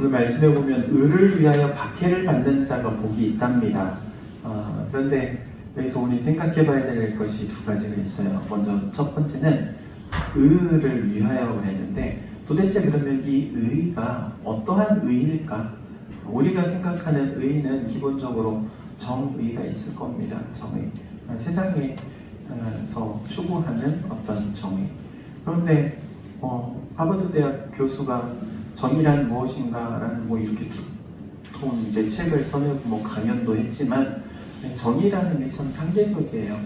오늘 말씀해 보면 의를 위하여 박해를 받는 자가 복이 있답니다. 그런데 여기서 우리 생각해 봐야 될 것이 두 가지가 있어요. 먼저 첫 번째는 의를 위하여 그랬는데 도대체 그러면 이 의가 어떠한 의일까? 우리가 생각하는 의는 기본적으로 정의가 있을 겁니다. 정의. 세상에서 추구하는 어떤 정의. 그런데 하버드 대학 교수가 정의란 무엇인가라는 이렇게 두통 이제 책을 써내고 강연도 했지만 정의라는 게 참 상대적이에요.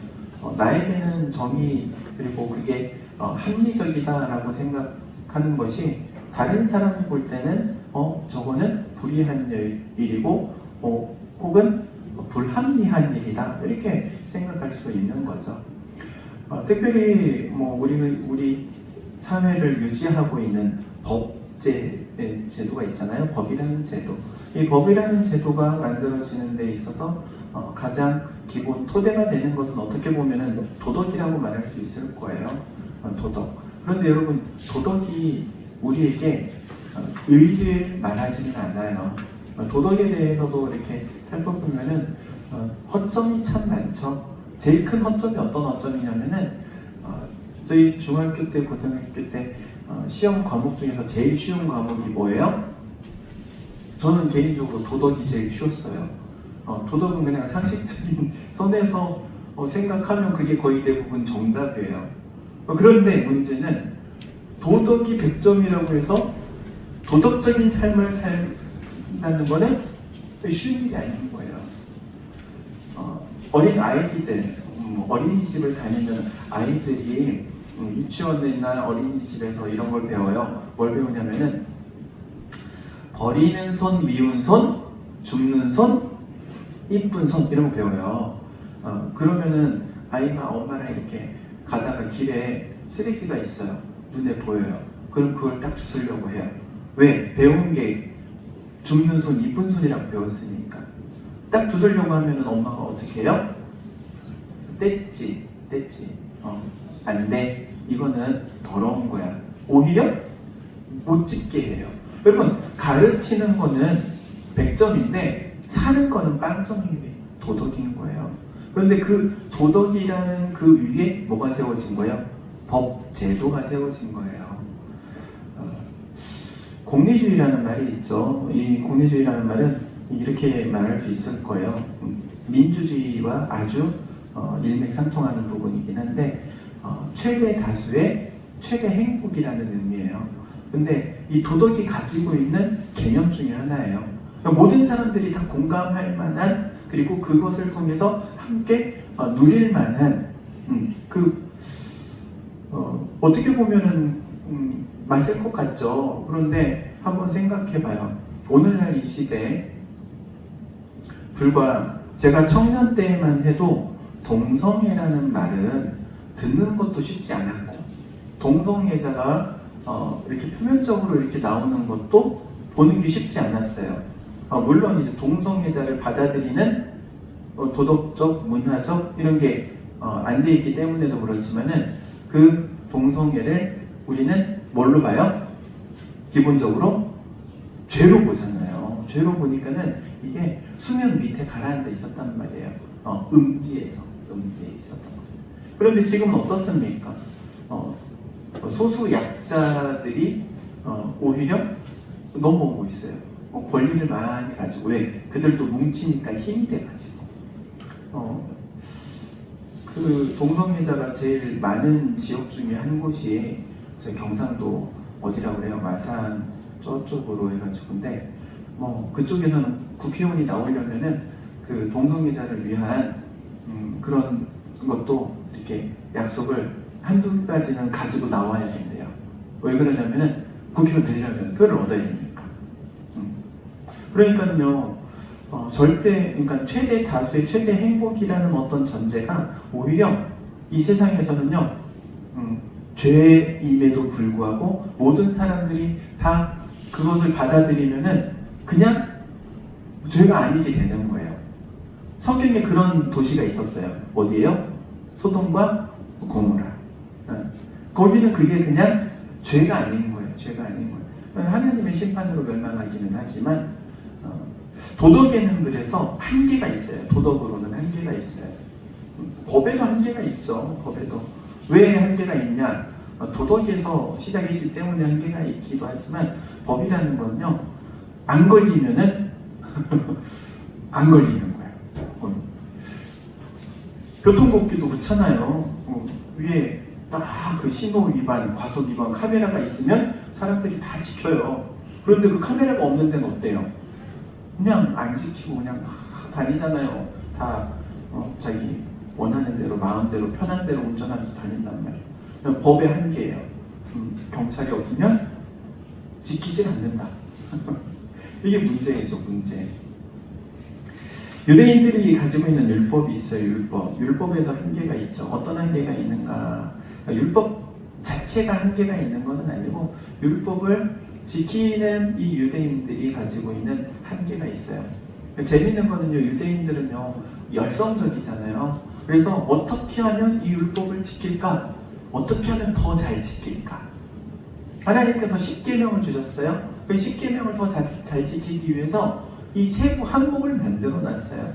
나에게는 정의 그리고 그게 합리적이다라고 생각하는 것이 다른 사람이 볼 때는 저거는 불의한 일이고 혹은 불합리한 일이다 이렇게 생각할 수 있는 거죠. 특별히 우리 사회를 유지하고 있는 제도가 있잖아요. 법이라는 제도. 이 법이라는 제도가 만들어지는 데 있어서 가장 기본 토대가 되는 것은 어떻게 보면은 도덕이라고 말할 수 있을 거예요. 도덕. 그런데 여러분 도덕이 우리에게 의를 말하지는 않아요. 도덕에 대해서도 이렇게 살펴보면은 허점이 참 많죠. 제일 큰 허점이 어떤 허점이냐면은 저희 중학교 때 고등학교 때 시험 과목 중에서 제일 쉬운 과목이 뭐예요? 저는 개인적으로 도덕이 제일 쉬웠어요. 도덕은 그냥 상식적인 선에서 생각하면 그게 거의 대부분 정답이에요. 그런데 문제는 도덕이 100점이라고 해서 도덕적인 삶을 산다는 거는 쉬운 일이 아닌 거예요. 어린 아이들, 어린이집을 다니는 아이들이 유치원이나 어린이집에서 이런 걸 배워요. 뭘 배우냐면은 버리는 손, 미운 손, 줍는 손, 이쁜 손 이런 거 배워요. 그러면은 아이가 엄마랑 이렇게 가다가 길에 쓰레기가 있어요. 눈에 보여요. 그럼 그걸 딱 주스려고 해요. 왜? 배운 게 줍는 손, 이쁜 손이라고 배웠으니까. 딱 주스려고 하면은 엄마가 어떻게 해요? 뗐지. 안 돼. 이거는 더러운 거야. 오히려 못 찍게 해요. 여러분, 가르치는 거는 100점인데 사는 거는 빵점인 게 도덕인 거예요. 그런데 그 도덕이라는 그 위에 뭐가 세워진 거예요? 법, 제도가 세워진 거예요. 공리주의라는 말이 있죠. 이 공리주의라는 말은 이렇게 말할 수 있을 거예요. 민주주의와 아주 일맥상통하는 부분이긴 한데 최대 다수의 최대 행복이라는 의미예요. 근데 이 도덕이 가지고 있는 개념 중에 하나예요. 모든 사람들이 다 공감할 만한 그리고 그것을 통해서 함께 누릴 만한 어떻게 보면은 맞을 것 같죠. 그런데 한번 생각해봐요. 오늘날 이 시대에 불과 제가 청년 때만 해도 동성애라는 말은 듣는 것도 쉽지 않았고 동성애자가 이렇게 표면적으로 이렇게 나오는 것도 보는 게 쉽지 않았어요. 물론 이제 동성애자를 받아들이는 도덕적, 문화적 이런 게 안 돼 있기 때문에도 그렇지만은 그 동성애를 우리는 뭘로 봐요? 기본적으로 죄로 보잖아요. 죄로 보니까는 이게 수면 밑에 가라앉아 있었단 말이에요. 음지에 있었던 거예요. 그런데 지금은 어떻습니까? 소수 약자들이 오히려 넘어오고 있어요. 권리를 많이 가지고 왜? 그들도 뭉치니까 힘이 돼가지고 그 동성애자가 제일 많은 지역 중에 한 곳이 저희 경상도 어디라고 그래요? 마산 저쪽으로 해가지고인데 그쪽에서는 국회의원이 나오려면은 그 동성애자를 위한 그런 것도 이렇게 약속을 한두 가지는 가지고 나와야 된대요. 왜 그러냐면은 국회의원 되려면 표를 얻어야 되니까. 그러니까요, 그러니까 최대 다수의 최대 행복이라는 어떤 전제가 오히려 이 세상에서는요, 죄임에도 불구하고 모든 사람들이 다 그것을 받아들이면은 그냥 죄가 아니게 되는 거예요. 성경에 그런 도시가 있었어요. 어디예요? 소돔과 고모라. 거기는 그게 그냥 죄가 아닌 거예요. 죄가 아닌 거예요. 하나님의 심판으로 멸망하기는 하지만 도덕에는 그래서 한계가 있어요. 도덕으로는 한계가 있어요. 법에도 한계가 있죠. 법에도. 왜 한계가 있냐? 도덕에서 시작했기 때문에 한계가 있기도 하지만 법이라는 건요, 안 걸리면은 안 걸리는 거예요. 교통법규도 그렇잖아요. 위에 딱 그 신호 위반, 과속 위반 카메라가 있으면 사람들이 다 지켜요. 그런데 그 카메라가 없는 데는 어때요? 그냥 안 지키고 그냥 다니잖아요. 다 자기 원하는 대로, 마음대로, 편한 대로 운전하면서 다닌단 말이에요. 법의 한계예요. 경찰이 없으면 지키질 않는다. 이게 문제죠, 문제. 유대인들이 가지고 있는 율법이 있어요. 율법에도 한계가 있죠. 어떤 한계가 있는가? 율법 자체가 한계가 있는 것은 아니고 율법을 지키는 이 유대인들이 가지고 있는 한계가 있어요. 재밌는 거는요, 유대인들은요 열성적이잖아요. 그래서 어떻게 하면 이 율법을 지킬까? 어떻게 하면 더 잘 지킬까? 하나님께서 10계명을 주셨어요. 그 10계명을 더 잘 지키기 위해서 이 세부 항목을 만들어 놨어요.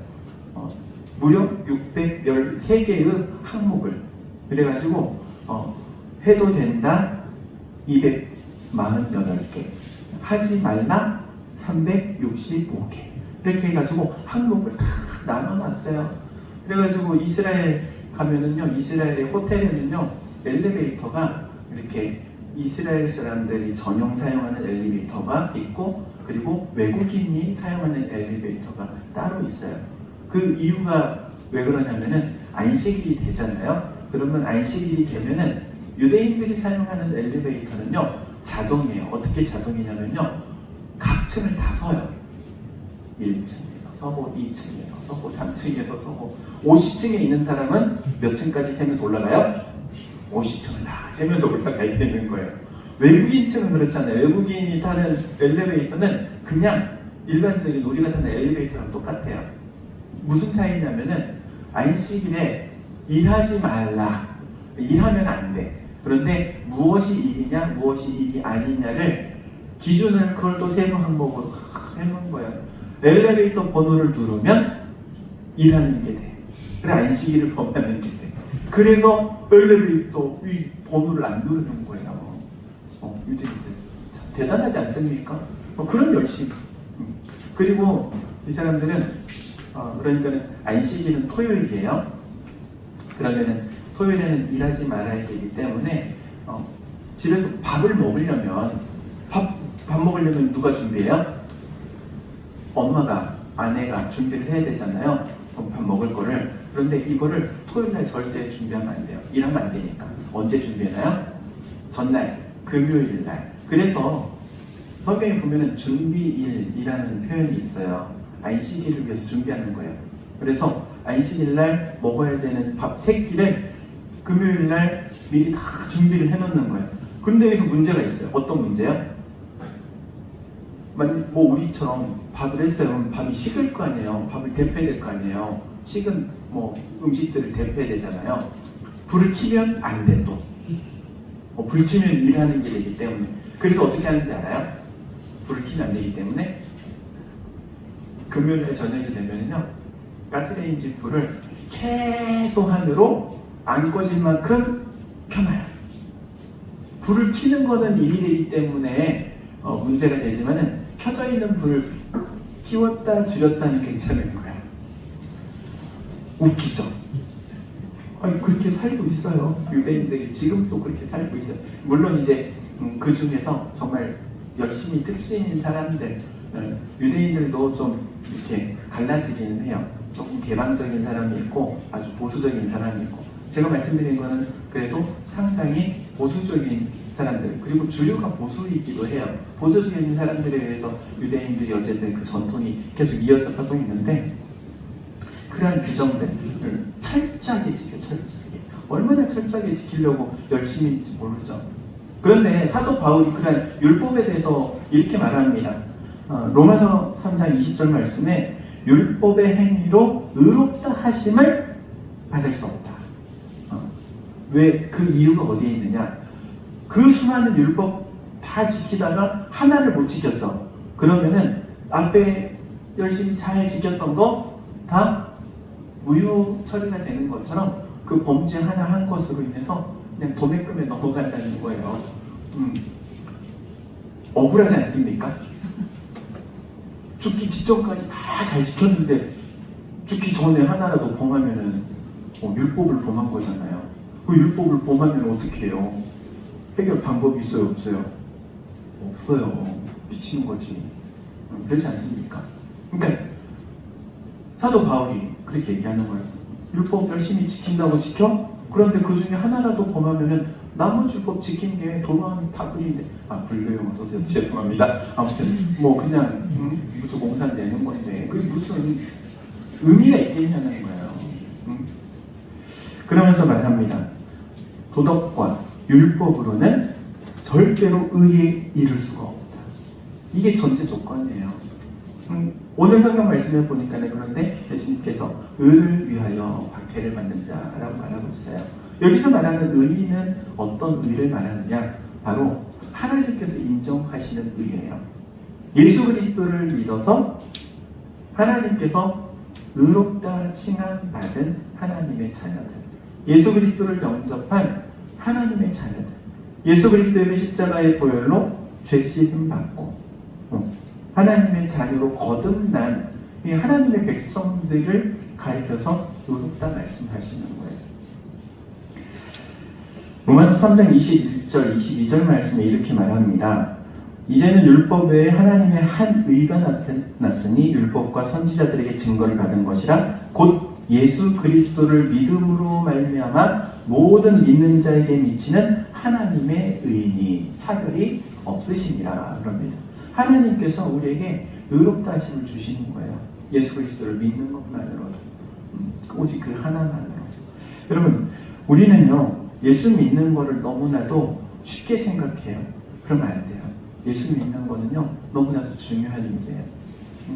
무려 613개의 항목을. 그래가지고 해도 된다 248개, 하지 말라 365개. 이렇게 해가지고 항목을 다 나눠놨어요. 그래가지고 이스라엘 가면은요, 이스라엘의 호텔에는요 엘리베이터가 이렇게 이스라엘 사람들이 전용 사용하는 엘리베이터가 있고, 그리고 외국인이 사용하는 엘리베이터가 따로 있어요. 그 이유가 왜 그러냐면은 안식일이 되잖아요. 그러면 안식일이 되면은 유대인들이 사용하는 엘리베이터는요 자동이에요. 어떻게 자동이냐면요, 각 층을 다 서요. 1층에서 서고, 2층에서 서고, 3층에서 서고. 50층에 있는 사람은 몇 층까지 세면서 올라가요? 50층을 다 세면서 올라가야 되는 거예요. 외국인층은 그렇잖아요. 외국인이 타는 엘리베이터는 그냥 일반적인 우리가 타는 엘리베이터랑 똑같아요. 무슨 차이냐면은 안식일에 일하지 말라, 일하면 안 돼. 그런데 무엇이 일이냐, 무엇이 일이 아니냐를 기준을 그걸 또 세부 항목으로 해놓은 거예요. 엘리베이터 번호를 누르면 일하는 게 돼. 그래, 안식일을 범하는 게 돼. 그래서 엘리베이터 이 번호를 안 누르는 거예요. 유대인들 참 대단하지 않습니까? 그런 열심. 그리고 이 사람들은 그러니까는 안식일은 토요일이에요. 그러면은 토요일에는 일하지 말아야 되기 때문에 집에서 밥을 먹으려면 밥 먹으려면 누가 준비해요? 엄마가, 아내가 준비를 해야 되잖아요. 밥 먹을 거를. 그런데 이거를 토요일날 절대 준비하면 안 돼요. 일하면 안 되니까. 언제 준비하나요? 전날, 금요일날. 그래서 성경에 보면은 준비일이라는 표현이 있어요. 안식일을 위해서 준비하는 거예요. 그래서 안식일날 먹어야 되는 밥 3끼를 금요일날 미리 다 준비를 해놓는 거예요. 그런데 여기서 문제가 있어요. 어떤 문제요? 만약 뭐 우리처럼 밥을 했어요. 그럼 밥이 식을 거 아니에요. 밥을 데펴야 될 거 아니에요. 식은 뭐 음식들을 데펴야 되잖아요. 불을 켜면 안 돼 또. 불 켜면 일하는 게 되기 때문에. 그래서 어떻게 하는지 알아요? 불을 켜면 안 되기 때문에 금요일날 저녁이 되면요, 가스레인지 불을 최소한으로 안 꺼질 만큼 켜놔요. 불을 켜는 거는 일이 되기 때문에 문제가 되지만은 켜져 있는 불을 키웠다 줄였다는 괜찮은 거야. 웃기죠? 아니, 그렇게 살고 있어요. 유대인들이 지금도 그렇게 살고 있어요. 물론 이제 그 중에서 정말 열심히 특신인 사람들, 유대인들도 좀 이렇게 갈라지기는 해요. 조금 개방적인 사람이 있고 아주 보수적인 사람이 있고. 제가 말씀드린 거는 그래도 상당히 보수적인 사람들, 그리고 주류가 보수이기도 해요. 보수적인 사람들에 의해서 유대인들이 어쨌든 그 전통이 계속 이어져 가고 있는데, 그러한 규정들을 철저하게 지켜요. 철저하게. 얼마나 철저하게 지키려고 열심히인지 모르죠. 그런데 사도 바울이 그러한 율법에 대해서 이렇게 말합니다. 로마서 3장 20절 말씀에 율법의 행위로 의롭다 하심을 받을 수 없다. 왜? 그 이유가 어디에 있느냐? 그 수많은 율법 다 다 지키다가 하나를 못 지켰어. 그러면은 앞에 열심히 잘 지켰던 거 다 무효 처리가 되는 것처럼 그 범죄 하나 한 것으로 인해서 그냥 도매금에 넘어간다는 거예요. 억울하지 않습니까? 죽기 직전까지 다 잘 지켰는데 죽기 전에 하나라도 범하면은 율법을 범한 거잖아요. 그 율법을 범하면 어떻게 해요? 해결 방법이 있어요? 없어요? 없어요. 미치는 거지. 그렇지 않습니까? 그러니까 사도 바울이 그렇게 얘기하는 거예요. 율법 열심히 지킨다고 지켜? 그런데 그 중에 하나라도 범하면은 나머지 율법 지킨 게 도로함이 다 불인데, 불교용어 써서 죄송합니다. 아무튼 뭐 그냥 무슨 공산 내는 건데 그게 무슨 의미가 있겠냐는 거예요. 그러면서 말합니다. 도덕과 율법으로는 절대로 의에 이를 수가 없다. 이게 전제 조건이에요. 오늘 성경 말씀을 보니까는 그런데 예수님께서 의를 위하여 박해를 받는 자라고 말하고 있어요. 여기서 말하는 의는 어떤 의를 말하느냐? 바로 하나님께서 인정하시는 의예요. 예수 그리스도를 믿어서 하나님께서 의롭다 칭함받은 하나님의 자녀들, 예수 그리스도를 영접한 하나님의 자녀들, 예수 그리스도의 그 십자가의 보혈로 죄 씻음 받고 하나님의 자녀로 거듭난 이 하나님의 백성들을 가리켜서 의롭다 말씀하시는 거예요. 로마서 3장 21절, 22절 말씀에 이렇게 말합니다. 이제는 율법 외에 하나님의 한 의가 나타났으니 율법과 선지자들에게 증거를 받은 것이라 곧 예수 그리스도를 믿음으로 말미암아 모든 믿는 자에게 미치는 하나님의 의니 차별이 없으시니라 그럽니다. 하나님께서 우리에게 의롭다 하심을 주시는 거예요. 예수 그리스도를 믿는 것만으로도. 오직 그 하나만으로. 여러분, 우리는요, 예수 믿는 거를 너무나도 쉽게 생각해요. 그러면 안 돼요. 예수 믿는 거는요, 너무나도 중요한 일이에요.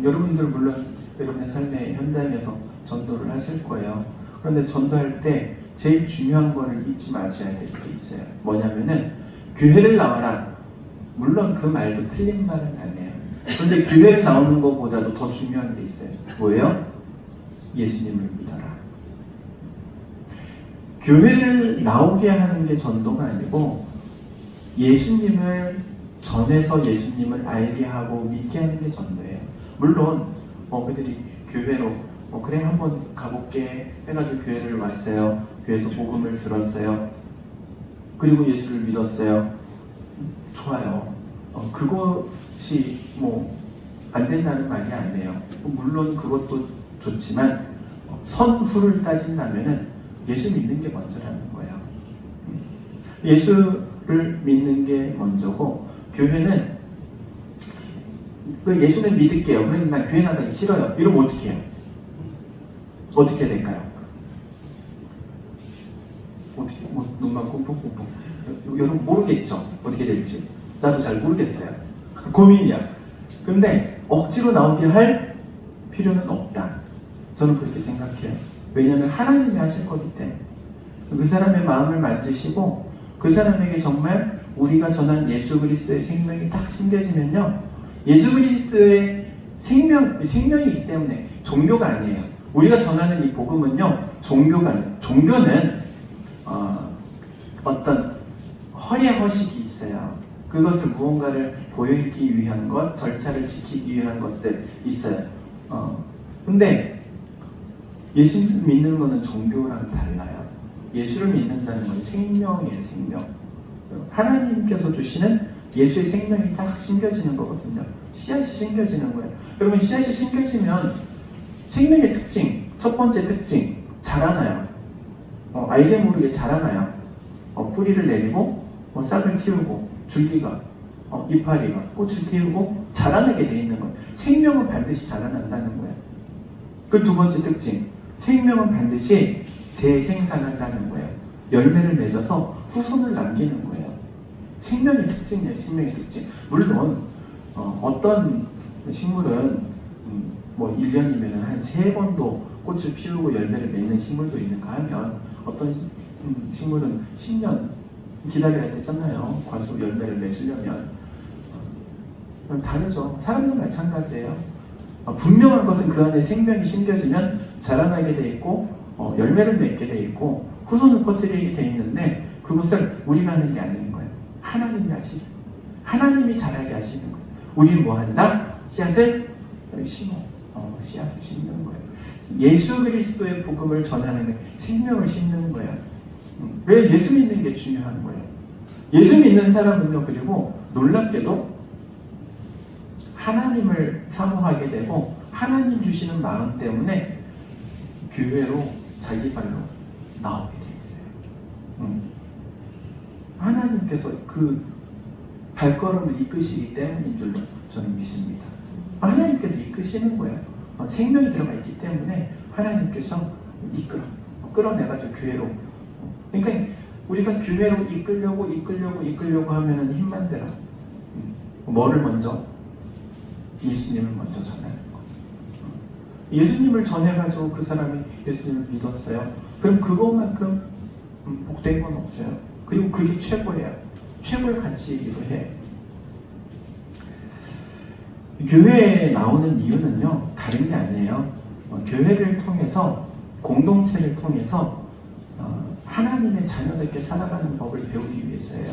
여러분들 물론 여러분의 삶의 현장에서 전도를 하실 거예요. 그런데 전도할 때 제일 중요한 거를 잊지 마셔야 될 게 있어요. 뭐냐면은 교회를 나와라. 물론 그 말도 틀린 말은 아니에요. 그런데 교회를 나오는 것보다도 더 중요한 게 있어요. 뭐예요? 예수님을 믿어라. 교회를 나오게 하는 게 전도가 아니고 예수님을 전해서 예수님을 알게 하고 믿게 하는 게 전도예요. 물론 그들이 교회로 그래 한번 가볼게 해가지고 교회를 왔어요. 교회에서 복음을 들었어요. 그리고 예수를 믿었어요. 좋아요. 그것이 안 된다는 말이 아니에요. 물론 그것도 좋지만 선후를 따진다면은 예수 믿는 게 먼저라는 거예요. 예수를 믿는 게 먼저고 교회는 예수는 믿을게요. 그런데 난 교회 나가기 싫어요. 이러면 어떻게 해요? 어떻게 해야 될까요? 어떻게 눈 감고 뿡뿡뿡. 여러분 모르겠죠? 어떻게 될지. 나도 잘 모르겠어요. 고민이야. 근데 억지로 나오게 할 필요는 없다. 저는 그렇게 생각해요. 왜냐하면 하나님이 하실 거기 때문에. 그 사람의 마음을 만지시고 그 사람에게 정말 우리가 전한 예수 그리스도의 생명이 딱 심겨지면요, 예수 그리스도의 생명이기 때문에 종교가 아니에요. 우리가 전하는 이 복음은요, 종교가 아니에요. 종교는 어떤 허례 허식이 있어요. 그것을 무언가를 보이기 위한 것, 절차를 지키기 위한 것들 있어요. 근데 예수 믿는 거는 종교랑 달라요. 예수를 믿는다는 건 생명이에요, 생명. 하나님께서 주시는 예수의 생명이 딱 심겨지는 거거든요. 씨앗이 심겨지는 거예요. 여러분, 씨앗이 심겨지면 생명의 특징, 첫 번째 특징, 자라나요. 알게 모르게 자라나요. 뿌리를 내리고 싹을 틔우고 줄기가 이파리가 꽃을 틔우고 자라나게 돼 있는 거예요. 생명은 반드시 자라난다는 거예요. 그 두 번째 특징, 생명은 반드시 재생산한다는 거예요. 열매를 맺어서 후손을 남기는 거예요. 생명의 특징이에요. 생명의 특징. 물론 어떤 식물은 1년이면 한 3번도 꽃을 피우고 열매를 맺는 식물도 있는가 하면 어떤 식물은 10년 기다려야 되잖아요. 과수 열매를 맺으려면. 다르죠. 사람도 마찬가지예요. 분명한 것은 그 안에 생명이 심겨지면 자라나게 돼 있고 열매를 맺게 돼 있고 후손을 퍼뜨리게 돼 있는데 그것을 우리가 하는 게 아닌 거예요. 하나님이 하시는 거예요. 하나님이 자라게 하시는 거예요. 우리는 뭐 한다? 씨앗을 심어. 씨앗을 심는 거예요. 예수 그리스도의 복음을 전하는 생명을 심는 거예요. 왜 예수 믿는 게 중요한 거예요. 예수 믿는 사람은요, 그리고 놀랍게도 하나님을 사모하게 되고 하나님 주시는 마음 때문에 교회로 자기 발로 나오게 돼 있어요. 하나님께서 그 발걸음을 이끄시기 때문인 줄로 저는 믿습니다. 하나님께서 이끄시는 거예요. 생명이 들어가 있기 때문에 하나님께서 끌어내가지고 교회로. 그러니까 우리가 교회로 이끌려고 하면은 힘만 들어. 뭐를 먼저? 예수님을 먼저 전하는 거. 예수님을 전해가지고 그 사람이 예수님을 믿었어요. 그럼 그것만큼 복된 건 없어요. 그리고 그게 최고예요. 최고의 가치이기도 해. 교회에 나오는 이유는요, 다른 게 아니에요. 교회를 통해서, 공동체를 통해서 하나님의 자녀답게 살아가는 법을 배우기 위해서예요.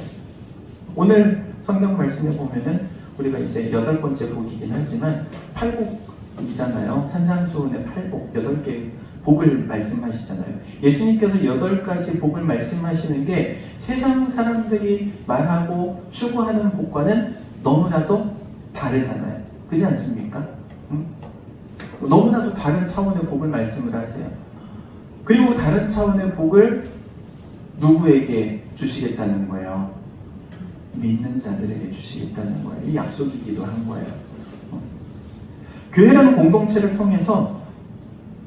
오늘 성경 말씀에 보면은 우리가 이제 8번째 복이긴 하지만 팔복이잖아요. 산상수훈의 팔복, 8개의 복을 말씀하시잖아요. 예수님께서 8가지 복을 말씀하시는 게 세상 사람들이 말하고 추구하는 복과는 너무나도 다르잖아요. 그렇지 않습니까? 너무나도 다른 차원의 복을 말씀을 하세요. 그리고 다른 차원의 복을 누구에게 주시겠다는 거예요? 믿는 자들에게 주시겠다는 거예요. 이 약속이기도 한 거예요. 교회라는 공동체를 통해서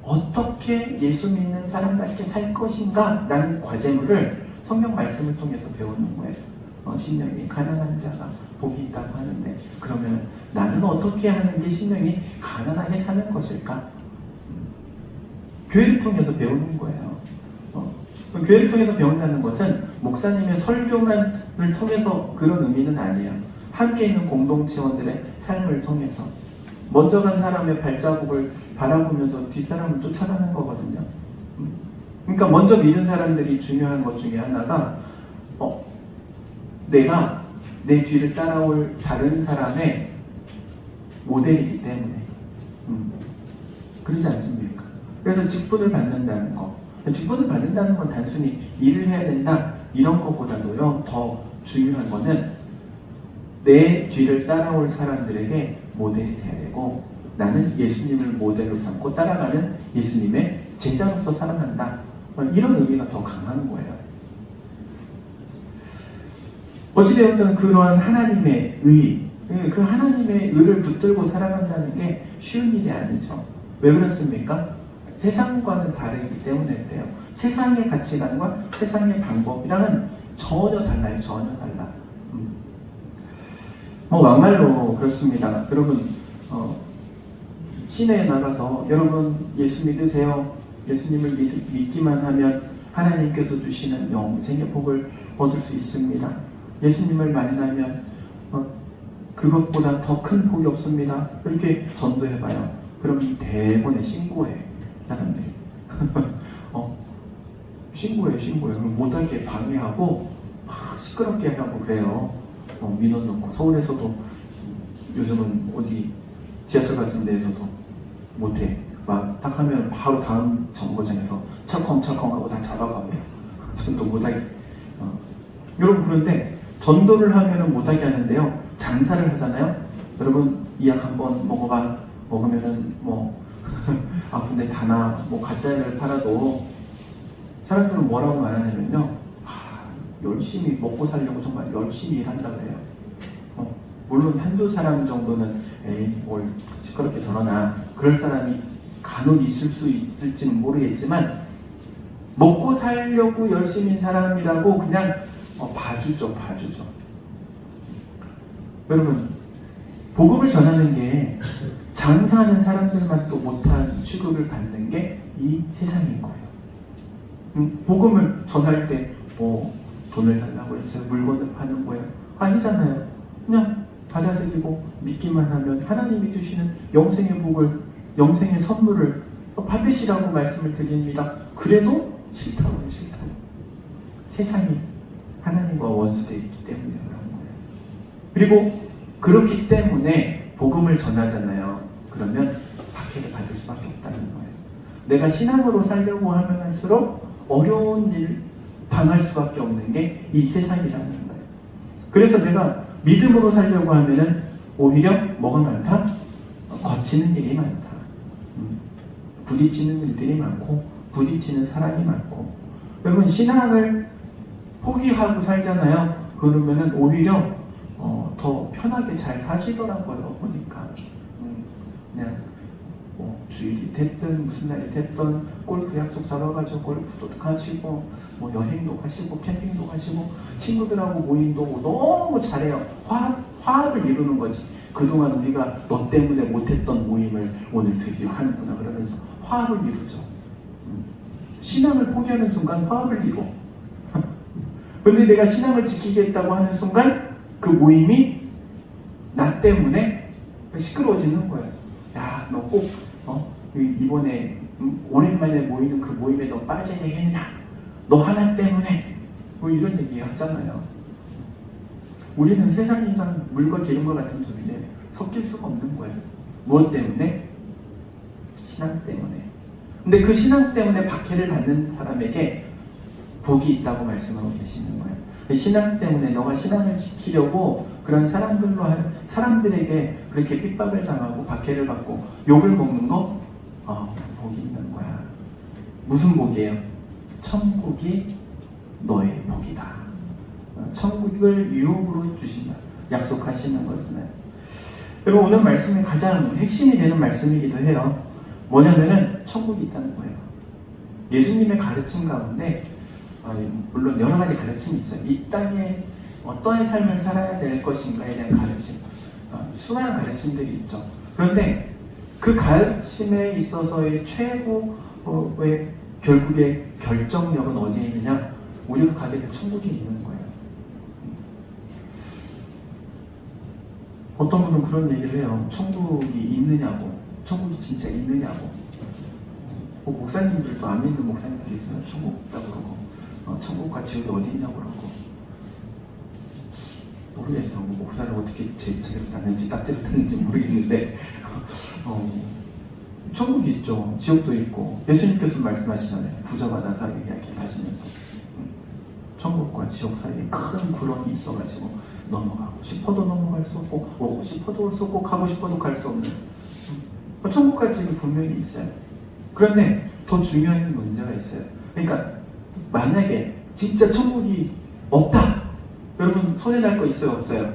어떻게 예수 믿는 사람답게 살 것인가 라는 과제물을 성경 말씀을 통해서 배우는 거예요. 신령이 가난한 자가 복이 있다고 하는데 그러면 나는 어떻게 하는 게 신령이 가난하게 사는 것일까? 교회를 통해서 배우는 거예요. 교회를 통해서 배운다는 것은 목사님의 설교만을 통해서 그런 의미는 아니에요. 함께 있는 공동체원들의 삶을 통해서 먼저 간 사람의 발자국을 바라보면서 뒷사람을 쫓아가는 거거든요. 그러니까 먼저 믿은 사람들이 중요한 것 중에 하나가 내가 내 뒤를 따라올 다른 사람의 모델이기 때문에 그렇지 않습니까? 그래서 직분을 받는다는 거, 직분을 받는다는 건 단순히 일을 해야 된다 이런 것보다도요, 더 중요한 거는 내 뒤를 따라올 사람들에게 모델이 돼야 되고 나는 예수님을 모델로 삼고 따라가는 예수님의 제자로서 살아간다, 이런 의미가 더 강한 거예요. 어찌되었든 그러한 하나님의 의, 그 하나님의 의를 붙들고 살아간다는 게 쉬운 일이 아니죠. 왜 그렇습니까? 세상과는 다르기 때문에 그래요. 세상의 가치관과 세상의 방법이랑은 전혀 달라요. 전혀 달라. 막말로 그렇습니다. 여러분, 시내에 나가서 여러분 예수 믿으세요. 예수님을 믿기만 하면 하나님께서 주시는 영생의 복을 얻을 수 있습니다. 예수님을 만나면 그것보다 더 큰 복이 없습니다. 이렇게 전도해봐요. 그럼 대번에 신고해, 사람들이. 신고해. 그럼 못하게 방해하고 막 시끄럽게 하고 그래요. 민원 넣고. 서울에서도 요즘은 어디 지하철 같은 데에서도 못해. 막 딱 하면 바로 다음 정거장에서 철컹철컹 하고 다 잡아가고요. 전도 못하게. 여러분, 그런데 전도를 하면은 못하게 하는데요, 장사를 하잖아요. 여러분, 이 약 한번 먹어봐. 먹으면은 아픈데 다나, 가짜를 팔아도 사람들은 뭐라고 말하냐면요, 열심히 먹고 살려고 정말 열심히 일한다 그래요. 물론 한두 사람 정도는 에이 뭘 시끄럽게 저러나 그럴 사람이 간혹 있을 수 있을지는 모르겠지만 먹고 살려고 열심히 사람이라고 그냥 봐주죠. 여러분, 복음을 전하는 게 장사하는 사람들만 또 못한 취급을 받는 게 이 세상인 거예요. 복음을 전할 때 돈을 달라고 했어요? 물건을 파는 거예요? 아니잖아요. 그냥 받아들이고 믿기만 하면 하나님이 주시는 영생의 복을, 영생의 선물을 받으시라고 말씀을 드립니다. 그래도 싫다고요, 싫다고. 세상이 하나님과 원수되어 있기 때문에 그런 거예요. 그리고 그렇기 때문에 복음을 전하잖아요. 그러면 박해를 받을 수밖에 없다는 거예요. 내가 신앙으로 살려고 하면 할수록 어려운 일 당할 수밖에 없는 게 이 세상이라는 거예요. 그래서 내가 믿음으로 살려고 하면은 오히려 뭐가 많다? 거치는 일이 많다. 부딪히는 일들이 많고 부딪히는 사람이 많고. 여러분 신앙을 포기하고 살잖아요. 그러면은 오히려 더 편하게 잘 사시더라고요. 보니까 그냥 뭐 주일이 됐든 무슨 날이 됐든 골프 약속 잡아가지고 골프도 가시고 뭐 여행도 가시고 캠핑도 가시고 친구들하고 모임도 너무 잘해요. 화합을 이루는 거지. 그동안 우리가 너 때문에 못했던 모임을 오늘 드디어 하는구나 그러면서 화합을 이루죠. 신앙을 포기하는 순간 화합을 이루. 근데 내가 신앙을 지키겠다고 하는 순간 그 모임이 나 때문에 시끄러워지는 거예요. 야, 너 꼭 이번에 오랜만에 모이는 그 모임에 너 빠져야겠느냐? 너 하나 때문에 뭐 이런 얘기 하잖아요. 우리는 세상이란 물과 기름과 같은 존재 섞일 수가 없는 거예요. 무엇 때문에? 신앙 때문에. 근데 그 신앙 때문에 박해를 받는 사람에게 복이 있다고 말씀하고 계시는 거예요. 신앙 때문에 너가 신앙을 지키려고 그런 사람들에게 그렇게 핍박을 당하고 박해를 받고 욕을 먹는 거 복이 있는 거야. 무슨 복이에요? 천국이 너의 복이다. 천국을 유혹으로 주신다. 약속하시는 거잖아요. 여러분 오늘 말씀의 가장 핵심이 되는 말씀이기도 해요. 뭐냐면은 천국이 있다는 거예요. 예수님의 가르침 가운데 물론 여러 가지 가르침이 있어요. 이 땅에 어떠한 삶을 살아야 될 것인가에 대한 가르침, 수많은 가르침들이 있죠. 그런데 그 가르침에 있어서의 최고의 결국의 결정력은 어디에 있느냐? 우리가 가게 될 천국에 있는 거예요. 어떤 분은 그런 얘기를 해요. 천국이 있느냐고, 천국이 진짜 있느냐고. 목사님들도 안 믿는 목사님들이 있어요. 천국 없다고 그러고. 천국과 지옥이 어디 있냐고 그러고. 모르겠어. 목사를 어떻게 제대로 땄는지 딱지를 탔는지 모르겠는데 천국이 있죠. 지옥도 있고. 예수님께서 말씀하시잖아요. 부자가 나사렛 이야기를 하시면서 천국과 지옥 사이에 큰 구렁이 있어가지고 넘어가고 싶어도 넘어갈 수 없고 오고 싶어도 올 수 없고 가고 싶어도 갈 수 없는 천국과 지옥이 분명히 있어요. 그런데 더 중요한 문제가 있어요. 그러니까 만약에 진짜 천국이 없다. 여러분 손해날 거 있어요? 없어요?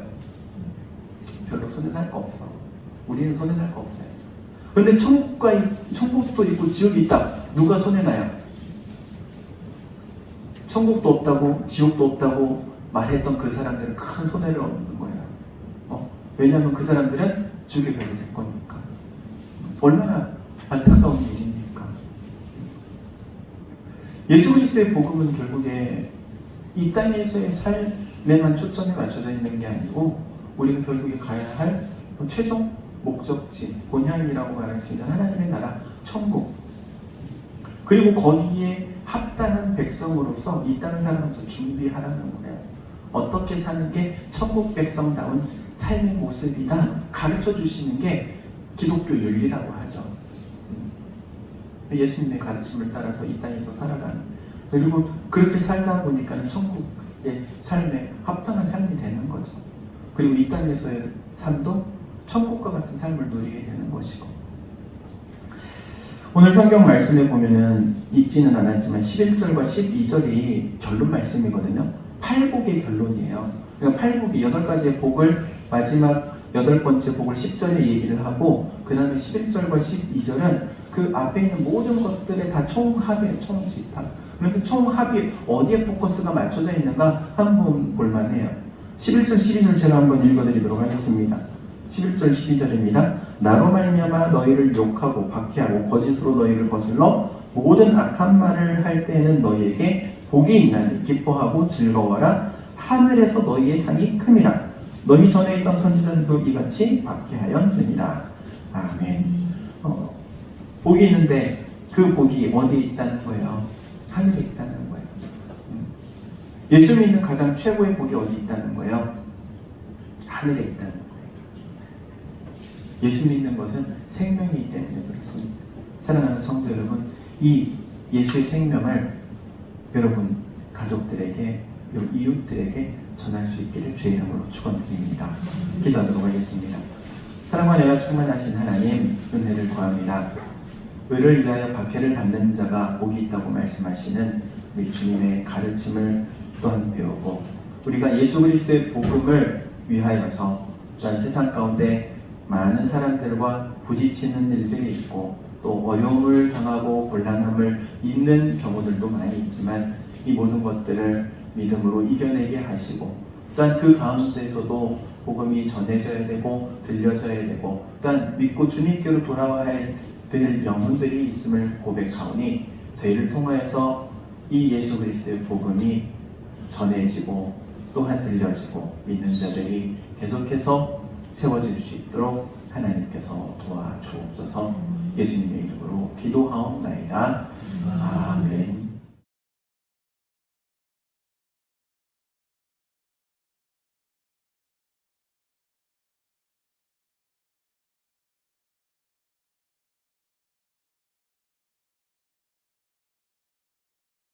별로 손해날 거 없어. 우리는 손해날 거 없어요. 그런데 천국도 있고 지옥이 있다. 누가 손해나요? 천국도 없다고 지옥도 없다고 말했던 그 사람들은 큰 손해를 얻는 거예요. 왜냐하면 그 사람들은 죽여가게 될 거니까. 얼마나 안타까운 일입니까? 예수 그리스도의 복음은 결국에 이 땅에서의 삶에만 초점이 맞춰져 있는 게 아니고 우리가 결국에 가야 할 최종 목적지, 본향이라고 말할 수 있는 하나님의 나라, 천국. 그리고 거기에 합당한 백성으로서 이 땅을 살면서 준비하라는 거예요. 어떻게 사는 게 천국 백성다운 삶의 모습이다 가르쳐 주시는 게 기독교 윤리라고 하죠. 예수님의 가르침을 따라서 이 땅에서 살아가는, 그리고 그렇게 살다 보니까 천국의 삶에 합당한 삶이 되는 거죠. 그리고 이 땅에서의 삶도 천국과 같은 삶을 누리게 되는 것이고. 오늘 성경 말씀에 보면은 읽지는 않았지만 11절과 12절이 결론 말씀이거든요. 팔복의 결론이에요. 그러니까 팔복이 8가지의 복을 마지막 8번째 복을 10절에 얘기를 하고 그 다음에 11절과 12절은 그 앞에 있는 모든 것들의 다 총합이에요. 총집합. 그런데 총합이 어디에 포커스가 맞춰져 있는가 한번 볼만해요. 11절 12절 제가 한번 읽어드리도록 하겠습니다. 11절 12절입니다. 나로 말미암아 너희를 욕하고 박해하고 거짓으로 너희를 거슬러 모든 악한 말을 할 때에는 너희에게 복이 있나니 기뻐하고 즐거워라. 하늘에서 너희의 상이 큼이라. 너희 전에 있던 선지자들도 이같이 받게 하였느니라. 아멘. 복이 있는데 그 복이 어디에 있다는 거예요? 하늘에 있다는 거예요. 예수 믿는 가장 최고의 복이 어디 있다는 거예요? 하늘에 있다는 거예요. 예수 믿는 것은 생명이기 때문에 그렇습니다. 사랑하는 성도 여러분, 이 예수의 생명을 여러분 가족들에게, 그리고 이웃들에게 전할 수 있기를 주의 이름으로 축원드립니다. 기도하도록 하겠습니다. 사랑과 내가 충만하신 하나님, 은혜를 구합니다. 의를 위하여 박해를 받는 자가 복이 있다고 말씀하시는 우리 주님의 가르침을 또한 배우고, 우리가 예수 그리스도의 복음을 위하여서 또한 세상 가운데 많은 사람들과 부딪히는 일들이 있고, 또 어려움을 당하고 곤란함을 입는 경우들도 많이 있지만, 이 모든 것들을 믿음으로 이겨내게 하시고, 또한 그 가운데서도 복음이 전해져야 되고 들려져야 되고, 또한 믿고 주님께로 돌아와야 될 영혼들이 있음을 고백하오니, 저희를 통하여서 이 예수 그리스도의 복음이 전해지고 또한 들려지고 믿는 자들이 계속해서 세워질 수 있도록 하나님께서 도와주옵소서. 예수님의 이름으로 기도하옵나이다. 아멘.